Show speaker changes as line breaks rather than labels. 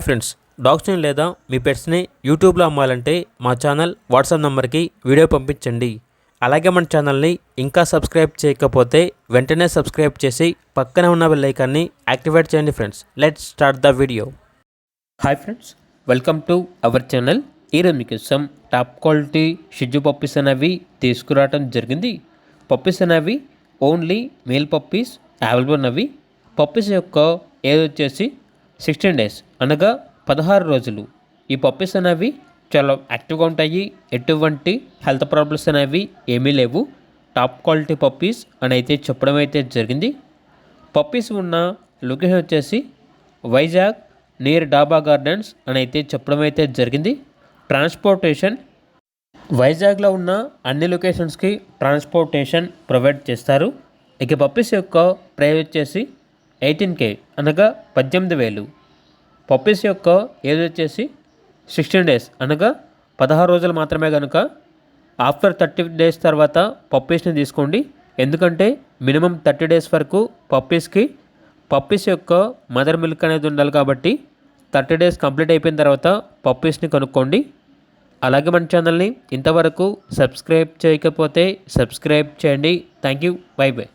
Friends, డాగ్స్ని లేదా మీ పెట్స్ని యూట్యూబ్లో అమ్మాలంటే మా ఛానల్ వాట్సాప్ నెంబర్కి వీడియో పంపించండి. అలాగే మన ఛానల్ని ఇంకా సబ్స్క్రైబ్ చేయకపోతే వెంటనే సబ్స్క్రైబ్ చేసి పక్కనే ఉన్న బెల్ ఐకాన్ని యాక్టివేట్ చేయండి. Friends, let's start the video. Hi friends, welcome to our channel. ఈరోజు మీకోసం టాప్ క్వాలిటీ షిజు పప్పీస్ అనేవి తీసుకురావడం జరిగింది. పప్పీస్ అనేవి ఓన్లీ మేల్ పప్పీస్ అవైలబుల్ ఉన్నవి. పప్పీస్ యొక్క ఏజ్ వచ్చేసి 16 days అనగా 16 రోజులు. ఈ పప్పీస్ అనేవి చాలా యాక్టివ్గా ఉంటాయి. ఎటువంటి హెల్త్ ప్రాబ్లమ్స్ అనేవి ఏమీ లేవు. టాప్ క్వాలిటీ పప్పీస్ అని అయితే చెప్పడం అయితే జరిగింది. పప్పీస్ ఉన్న లొకేషన్ వచ్చేసి వైజాగ్ నియర్ డాబా గార్డెన్స్ అని అయితే చెప్పడం అయితే జరిగింది. ట్రాన్స్పోర్టేషన్ వైజాగ్లో ఉన్న అన్ని లొకేషన్స్కి ట్రాన్స్పోర్టేషన్ ప్రొవైడ్ చేస్తారు. ఇక పప్పీస్ యొక్క ప్రైస్ వచ్చేసి 18K అనగా 18,000. పప్పీస్ యొక్క ఏజ్ వచ్చేసి 16 days అనగా 16 రోజులు మాత్రమే. కనుక ఆఫ్టర్ 30 days తర్వాత పప్పీస్ని తీసుకోండి. ఎందుకంటే మినిమం 30 days వరకు పప్పీస్ యొక్క మదర్ మిల్క్ అనేది ఉండాలి. కాబట్టి 30 days కంప్లీట్ అయిపోయిన తర్వాత పప్పీస్ని కొనుక్కోండి. అలాగే మన ఛానల్ని ఇంతవరకు సబ్స్క్రైబ్ చేయకపోతే సబ్స్క్రైబ్ చేయండి. Thank you. By by.